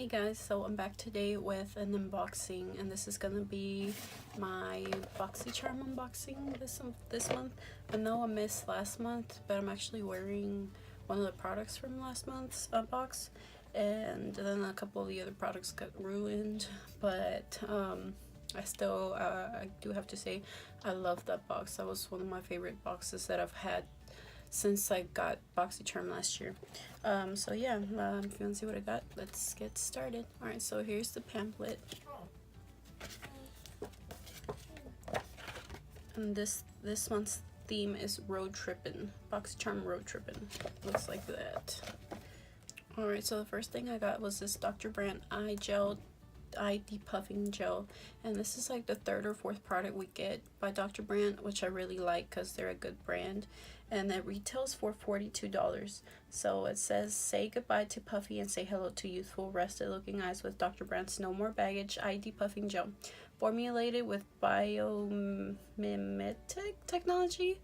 Hey guys, so I'm back today with an unboxing, and this is gonna be my Boxycharm unboxing this month. I know I missed last month, but I'm actually wearing one of the products from last month's box, and then a couple of the other products got ruined. But I do have to say I love that box. That was one of my favorite boxes that I've had since I got Boxycharm last year. So yeah, if you want to see what I got, let's get started. Alright, so here's the pamphlet. And this month's theme is road trippin'. Boxycharm road trippin'. Looks like that. Alright, so the first thing I got was this Dr. Brandt eye depuffing gel, and this is like the third or fourth product we get by Dr. Brandt, which I really like because they're a good brand, and it retails for $42. So it says, say goodbye to puffy and say hello to youthful rested looking eyes with Dr. Brandt's no more baggage eye depuffing gel, formulated with biomimetic technology,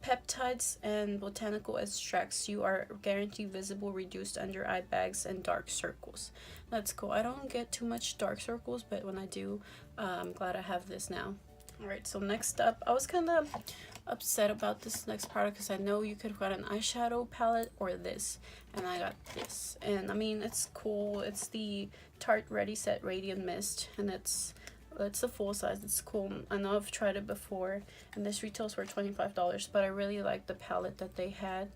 peptides, and botanical extracts. You are guaranteed visible reduced under eye bags and dark circles. That's cool. I don't get too much dark circles, but when I do, I'm glad I have this now. Alright, so next up, I was kind of upset about this next product because I know you could have got an eyeshadow palette or this, and I got this. And I mean, it's cool. It's the Tarte Ready Set Radiant Mist, and it's a full size. It's cool. I know I've tried it before, and this retails for $25, but I really like the palette that they had,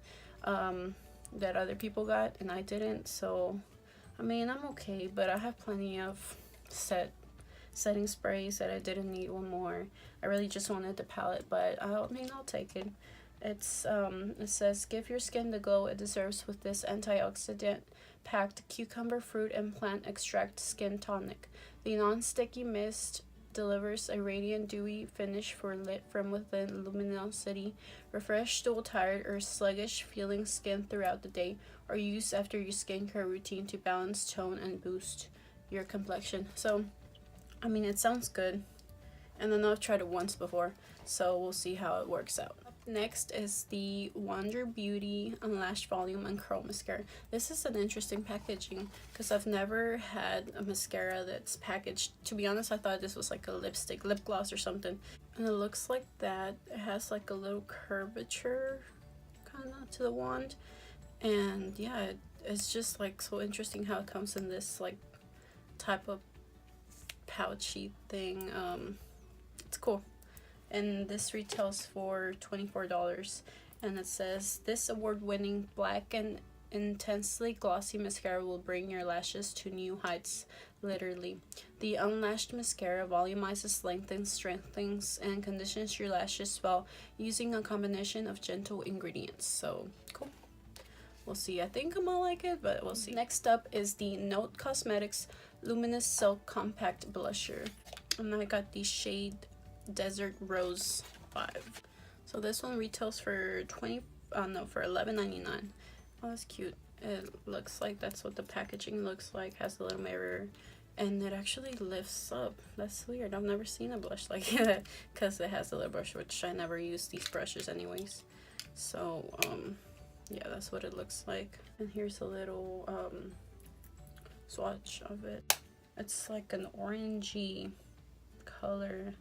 that other people got and I didn't. So I mean, I'm okay, but I have plenty of setting sprays that I didn't need one more. I really just wanted the palette, but I mean, I'll take it. It's it says, give your skin the glow it deserves with this antioxidant packed cucumber fruit and plant extract skin tonic. The non-sticky mist delivers a radiant, dewy finish for lit from within luminosity. Refresh dull, tired, or sluggish feeling skin throughout the day, or use after your skincare routine to balance tone and boost your complexion. So, I mean, it sounds good. And then I've tried it once before, so we'll see how it works out. Next is the Wonder Beauty Unlashed Volume and Curl Mascara. This is an interesting packaging because I've never had a mascara that's packaged. To be honest, I thought this was like a lipstick, lip gloss or something. And it looks like that. It has like a little curvature kind of to the wand. And yeah, it's just like so interesting how it comes in this like type of pouchy thing. It's cool. And this retails for $24, and it says, this award-winning black and intensely glossy mascara will bring your lashes to new heights, literally. The unlashed mascara volumizes, lengthens, strengthens, and conditions your lashes while using a combination of gentle ingredients. So cool. We'll see. I think I might like it, but we'll see. Next up is the Note Cosmetics Luminous Silk Compact Blusher, and I got the shade Desert Rose 5. So this one retails for $11.99. Oh, that's cute. It looks like that's what the packaging looks like. Has a little mirror, and it actually lifts up. That's weird. I've never seen a blush like that because it has a little brush, which I never use these brushes anyways. So yeah, that's what it looks like. And here's a little swatch of it. It's like an orangey color.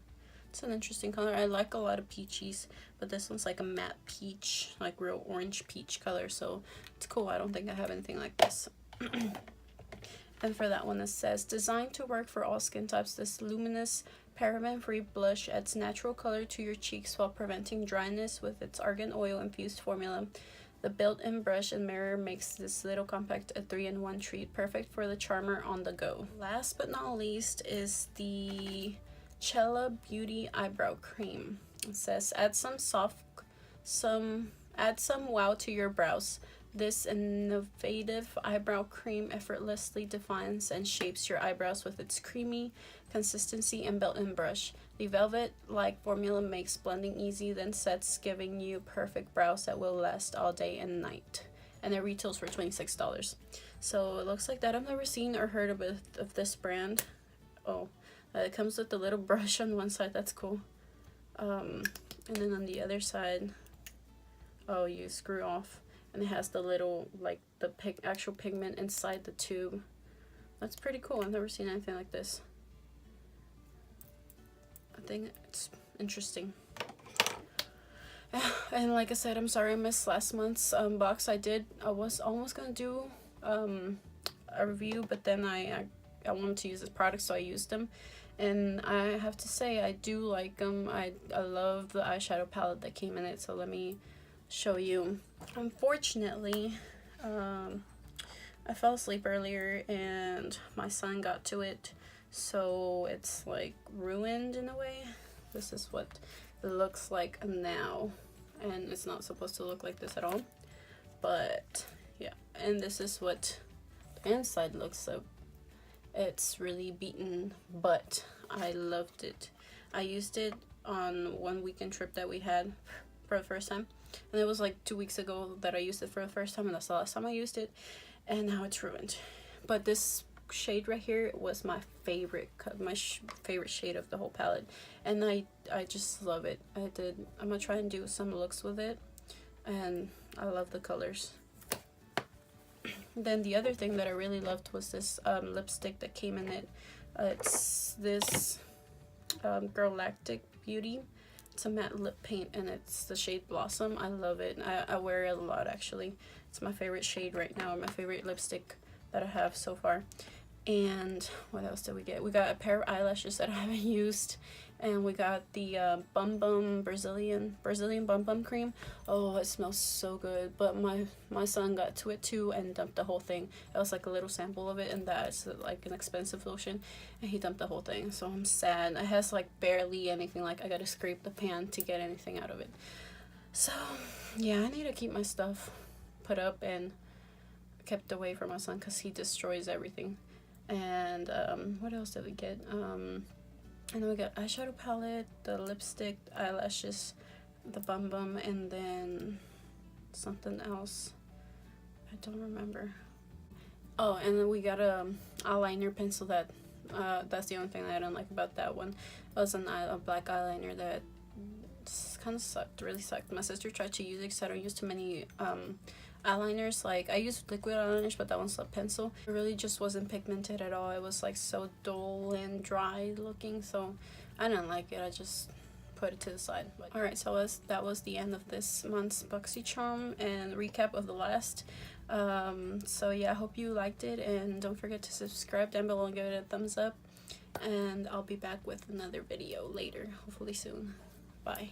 It's an interesting color. I like a lot of peaches, but this one's like a matte peach, like real orange peach color, so it's cool. I don't think I have anything like this. And for that one, it says, designed to work for all skin types, this luminous paraben-free blush adds natural color to your cheeks while preventing dryness with its argan oil infused formula. The built-in brush and mirror makes this little compact a 3-in-1 treat, perfect for the charmer on the go. Last but not least is the Cella Beauty Eyebrow Cream. It says, add some wow to your brows. This innovative eyebrow cream effortlessly defines and shapes your eyebrows with its creamy consistency and built-in brush. The velvet-like formula makes blending easy, then sets, giving you perfect brows that will last all day and night. And it retails for $26. So it looks like that. I've never seen or heard of this brand. Oh. It comes with a little brush on one side. That's cool. And then on the other side, oh, you screw off, and it has the little, like, the actual pigment inside the tube. That's pretty cool. I've never seen anything like this. I think it's interesting. And like I said, I'm sorry I missed last month's box. I was almost gonna do a review, but then I wanted to use this product, so I used them. And I have to say, I do like them. I love the eyeshadow palette that came in it, so let me show you. Unfortunately, I fell asleep earlier and my son got to it, so it's like ruined in a way. This is what it looks like now, and it's not supposed to look like this at all, but yeah. And this is what the inside looks like. It's really beaten, but I loved it. I used it on one weekend trip that we had for the first time, and it was like 2 weeks ago that I used it for the first time, and that's the last time I used it, and now it's ruined. But this shade right here was my favorite favorite shade of the whole palette, and I just love it. I'm gonna try and do some looks with it, and I love the colors. Then the other thing that I really loved was this lipstick that came in it. It's this Galactic Beauty. It's a matte lip paint, and it's the shade Blossom. I love it. I wear it a lot, actually. It's my favorite shade right now, my favorite lipstick that I have so far. And what else did we get? We got a pair of eyelashes that I haven't used, and we got the Bum Bum Brazilian Bum Bum cream. Oh, it smells so good. But my son got to it too and dumped the whole thing. It was like a little sample of it, and that's like an expensive lotion, and he dumped the whole thing, so I'm sad. It has like barely anything. Like, I gotta scrape the pan to get anything out of it. So yeah, I need to keep my stuff put up and kept away from my son, because he destroys everything. And what else did we get? And then we got eyeshadow palette, the lipstick, eyelashes, the Bum Bum, and then something else. I don't remember. Oh, and then we got a eyeliner pencil that that's the only thing that I don't like about that one. It was a black eyeliner that kind of sucked, really sucked. My sister tried to use it because I don't use too many eyeliners. Like, I use liquid eyeliners, but that one's a pencil. It really just wasn't pigmented at all. It was like so dull and dry looking, so I didn't like it. I just put it to the side. But alright, so that was the end of this month's Boxycharm and recap of the last. So yeah, I hope you liked it, and don't forget to subscribe down below and give it a thumbs up, and I'll be back with another video later, hopefully soon. Bye.